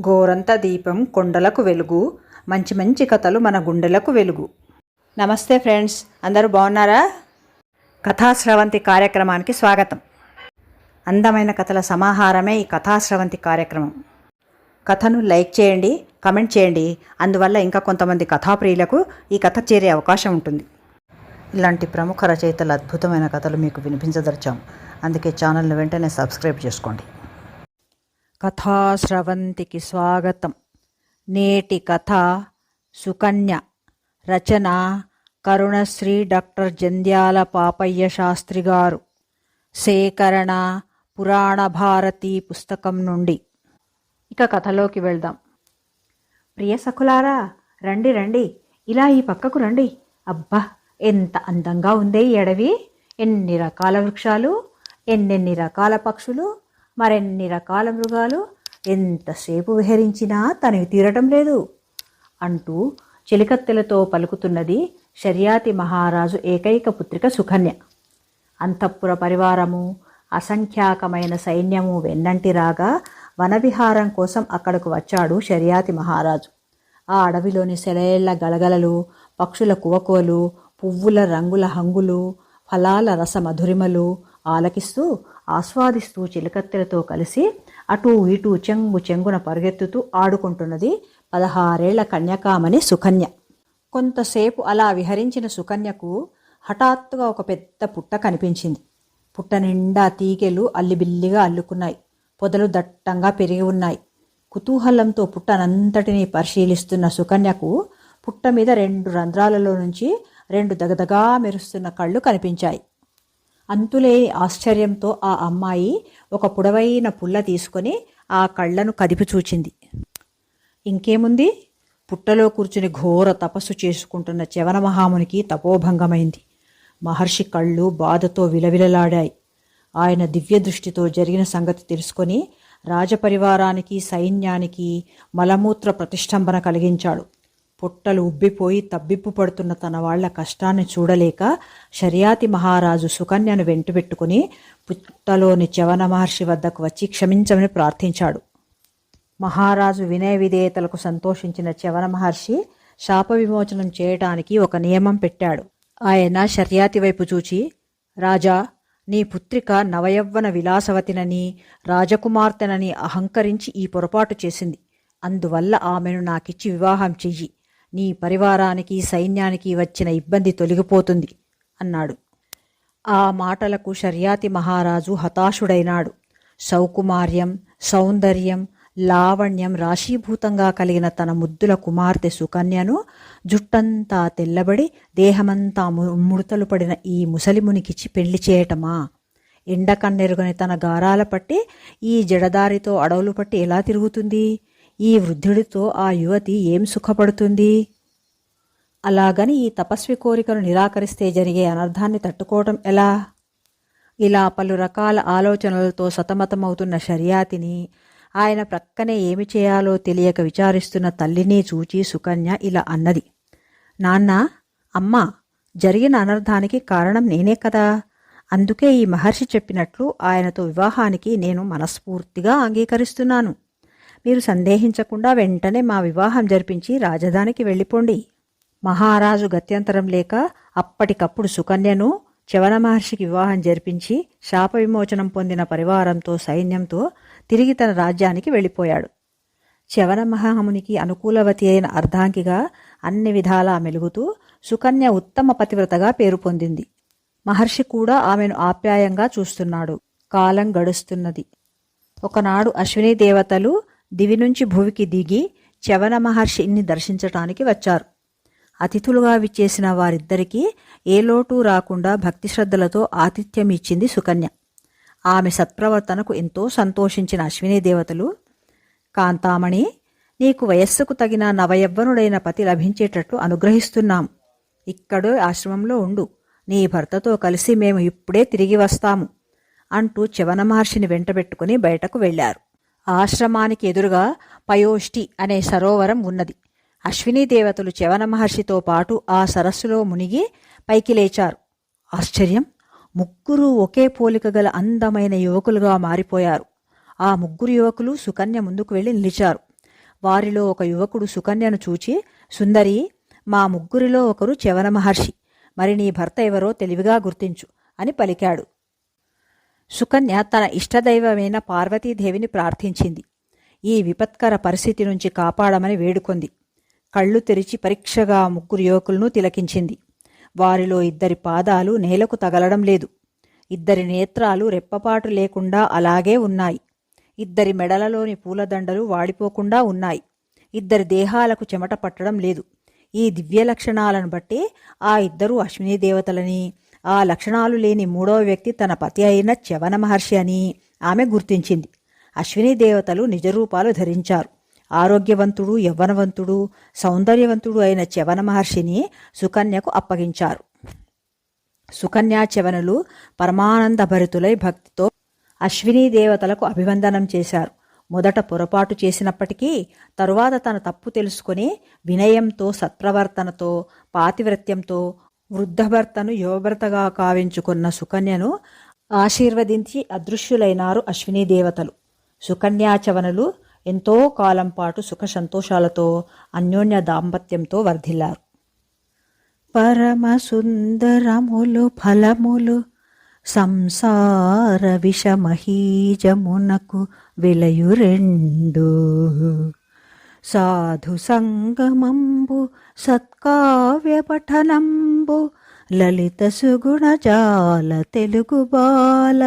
గోరంత దీపం కొండలకు వెలుగు, మంచి మంచి కథలు మన గుండెలకు వెలుగు. నమస్తే ఫ్రెండ్స్, అందరూ బాగున్నారా? కథాశ్రవంతి కార్యక్రమానికి స్వాగతం. అందమైన కథల సమాహారమే ఈ కథాశ్రవంతి కార్యక్రమం. కథను లైక్ చేయండి, కమెంట్ చేయండి. అందువల్ల ఇంకా కొంతమంది కథాప్రియులకు ఈ కథ చేరే అవకాశం ఉంటుంది. ఇలాంటి ప్రముఖ రచయితల అద్భుతమైన కథలు మీకు వినిపించదలిచాం. అందుకే ఛానల్ని వెంటనే సబ్స్క్రైబ్ చేసుకోండి. కథాశ్రవంతికి స్వాగతం. నేటి కథ సుకన్య. రచన కరుణశ్రీ డాక్టర్ జంధ్యాల పాపయ్య శాస్త్రి గారు. సేకరణ పురాణ భారతి పుస్తకం నుండి. ఇక కథలోకి వెళ్దాం. ప్రియ సఖులారా, రండి రండి, ఇలా ఈ పక్కకు రండి. అబ్బా, ఎంత అందంగా ఉందే ఈ అడవి! ఎన్ని రకాల వృక్షాలు, ఎన్నెన్ని రకాల పక్షులు, మరెన్ని రకాల మృగాలు! ఎంతసేపు విహరించినా తనివి తీరటం లేదు అంటూ చిలికత్తెలతో పలుకుతున్నది శర్యాతి మహారాజు ఏకైక పుత్రిక సుకన్య. అంతఃపుర పరివారము, అసంఖ్యాకమైన సైన్యము వెన్నంటి రాగా వనవిహారం కోసం అక్కడకు వచ్చాడు శర్యాతి మహారాజు. ఆ అడవిలోని సెలయేళ్ల గలగలలు, పక్షుల కువకువలు, పువ్వుల రంగుల హంగులు, ఫలాల రస మధురిమలు ఆలకిస్తూ ఆస్వాదిస్తూ చిలకత్తెలతో కలిసి అటూ ఇటూ చెంగు చెంగున పరుగెత్తుతూ ఆడుకుంటున్నది 16 ఏళ్ల కన్యకామణి సుకన్య. కొంతసేపు అలా విహరించిన సుకన్యకు హఠాత్తుగా ఒక పెద్ద పుట్ట కనిపించింది. పుట్ట నిండా తీగెలు అల్లిబిల్లిగా అల్లుకున్నాయి. పొదలు దట్టంగా పెరిగి ఉన్నాయి. కుతూహలంతో పుట్టనంతటినీ పరిశీలిస్తున్న సుకన్యకు పుట్ట మీద 2 రంధ్రాలలో నుంచి 2 దగదగా మెరుస్తున్న కళ్ళు కనిపించాయి. అంతులేని ఆశ్చర్యంతో ఆ అమ్మాయి ఒక పొడవైన పుల్ల తీసుకొని ఆ కళ్ళను కదిపి చూచింది. ఇంకేముంది, పుట్టలో కూర్చుని ఘోర తపస్సు చేసుకుంటున్న చ్యవన మహామునికి తపోభంగమైంది. మహర్షి కళ్ళు బాధతో విలవిలలాడాయి. ఆయన దివ్య దృష్టితో జరిగిన సంగతి తెలుసుకొని రాజపరివారానికి సైన్యానికి మలమూత్ర ప్రతిష్టంభన కలిగించాడు. పుట్టలు ఉబ్బిపోయి తబ్బిప్పు పడుతున్న తన వాళ్ల కష్టాన్ని చూడలేక శర్యాతి మహారాజు సుకన్యను వెంటబెట్టుకుని పుట్టలోని చ్యవన మహర్షి వద్దకు వచ్చి క్షమించమని ప్రార్థించాడు. మహారాజు వినయ విధేయతలకు సంతోషించిన చ్యవన మహర్షి శాప విమోచనం చేయటానికి ఒక నియమం పెట్టాడు. ఆయన శర్యాతి వైపు చూచి, రాజా, నీ పుత్రిక నవయవ్వన విలాసవతినని రాజకుమార్తెనని అహంకరించి ఈ పొరపాటు చేసింది. అందువల్ల ఆమెను నాకిచ్చి వివాహం చెయ్యి. నీ పరివారానికి సైన్యానికి వచ్చిన ఇబ్బంది తొలగిపోతుంది అన్నాడు. ఆ మాటలకు శర్యాతి మహారాజు హతాశుడైనాడు. సౌకుమార్యం, సౌందర్యం, లావణ్యం రాశీభూతంగా కలిగిన తన ముద్దుల కుమార్తె సుకన్యను జుట్టంతా తెల్లబడి దేహమంతా ముడతలు పడిన ఈ ముసలిమునికిచ్చి పెళ్లి చేయటమా? ఎండకన్నెరుగని తన గారాల పట్టి ఈ జడదారితో అడవులు పట్టి ఎలా తిరుగుతుంది? ఈ వృద్ధుడితో ఆ యువతి ఏం సుఖపడుతుంది? అలాగని ఈ తపస్వి కోరికను నిరాకరిస్తే జరిగే అనర్థాన్ని తట్టుకోవటం ఎలా? ఇలా పలు రకాల ఆలోచనలతో సతమతమవుతున్న శర్యాతిని, ఆయన ప్రక్కనే ఏమి చేయాలో తెలియక విచారిస్తున్న తల్లిని చూచి సుకన్య ఇలా అన్నది. నాన్న, అమ్మా, జరిగిన అనర్థానికి కారణం నేనే కదా. అందుకే ఈ మహర్షి చెప్పినట్లు ఆయనతో వివాహానికి నేను మనస్ఫూర్తిగా అంగీకరిస్తున్నాను. మీరు సందేహించకుండా వెంటనే మా వివాహం జరిపించి రాజధానికి వెళ్ళిపోండి. మహారాజు గత్యంతరం లేక అప్పటికప్పుడు సుకన్యను చ్యవన మహర్షికి వివాహం జరిపించి శాప విమోచనం పొందిన పరివారంతో సైన్యంతో తిరిగి తన రాజ్యానికి వెళ్ళిపోయాడు. చ్యవన మహామునికి అనుకూలవతి అయిన అర్ధాంగిగా అన్ని విధాలా మెలుగుతూ సుకన్య ఉత్తమ పతివ్రతగా పేరు పొందింది. మహర్షి కూడా ఆమెను ఆప్యాయంగా చూస్తున్నాడు. కాలం గడుస్తున్నది. ఒకనాడు అశ్విని దేవతలు దివి నుంచి భువికి దిగి చ్యవన మహర్షిని దర్శించటానికి వచ్చారు. అతిథులుగా విచ్చేసిన వారిద్దరికీ ఏ లోటు రాకుండా భక్తి శ్రద్ధలతో ఆతిథ్యం ఇచ్చింది సుకన్య. ఆమె సత్ప్రవర్తనకు ఎంతో సంతోషించిన అశ్విని దేవతలు, కాంతామణి, నీకు వయస్సుకు తగిన నవయవ్వనుడైన పతి లభించేటట్లు అనుగ్రహిస్తున్నాం. ఇక్కడే ఆశ్రమంలో ఉండు. నీ భర్తతో కలిసి మేము ఇప్పుడే తిరిగి వస్తాము అంటూ చ్యవన మహర్షిని వెంటబెట్టుకుని బయటకు వెళ్లారు. ఆశ్రమానికి ఎదురుగా పయోష్టి అనే సరోవరం ఉన్నది. అశ్విని దేవతలు చ్యవన మహర్షితో పాటు ఆ సరస్సులో మునిగి పైకి లేచారు. ఆశ్చర్యం! ముగ్గురు ఒకే పోలిక గల అందమైన యువకులుగా మారిపోయారు. ఆ ముగ్గురు యువకులు సుకన్య ముందుకు వెళ్ళి నిలిచారు. వారిలో ఒక యువకుడు సుకన్యను చూచి, సుందరి, మా ముగ్గురిలో ఒకరు చ్యవన మహర్షి, మరి నీ భర్త ఎవరో తెలివిగా గుర్తించు అని పలికాడు. సుకన్య తన ఇష్టదైవమైన పార్వతీదేవిని ప్రార్థించింది. ఈ విపత్కర పరిస్థితి నుంచి కాపాడమని వేడుకొంది. కళ్ళు తెరిచి పరీక్షగా ముగ్గురు యువకులను తిలకించింది. వారిలో ఇద్దరి పాదాలు నేలకు తగలడం లేదు. ఇద్దరి నేత్రాలు రెప్పపాటు లేకుండా అలాగే ఉన్నాయి. ఇద్దరి మెడలలోని పూలదండలు వాడిపోకుండా ఉన్నాయి. ఇద్దరి దేహాలకు చెమట పట్టడం లేదు. ఈ దివ్య లక్షణాలను బట్టి ఆ ఇద్దరు అశ్విని దేవతలని, ఆ లక్షణాలు లేని మూడవ వ్యక్తి తన పతి అయిన చ్యవన మహర్షి అని ఆమె గుర్తించింది. అశ్విని దేవతలు నిజరూపాలు ధరించారు. ఆరోగ్యవంతుడు, యవ్వనవంతుడు, సౌందర్యవంతుడు అయిన చ్యవన మహర్షిని సుకన్యకు అప్పగించారు. సుకన్యా చ్యవనులు పరమానందభరితులై భక్తితో అశ్వినీ దేవతలకు అభివందనం చేశారు. మొదట పొరపాటు చేసినప్పటికీ తరువాత తన తప్పు తెలుసుకుని వినయంతో, సత్ప్రవర్తనతో, పాతివ్రత్యంతో వృద్ధభర్తను యువభర్తగా కావించుకున్న సుకన్యను ఆశీర్వదించి అదృశ్యులైనారు అశ్వినీ దేవతలు. సుకన్యాచవనులు ఎంతో కాలం పాటు సుఖ సంతోషాలతో అన్యోన్య దాంపత్యంతో వర్ధిల్లారు. పరమ సుందరములు ఫలములు సంసార విషమహీజమునకు విలయురెండు, సాధు సంగమంబు సత్కావ్య పఠనంబు లలిత సుగుణజాల తెలుగు బాల.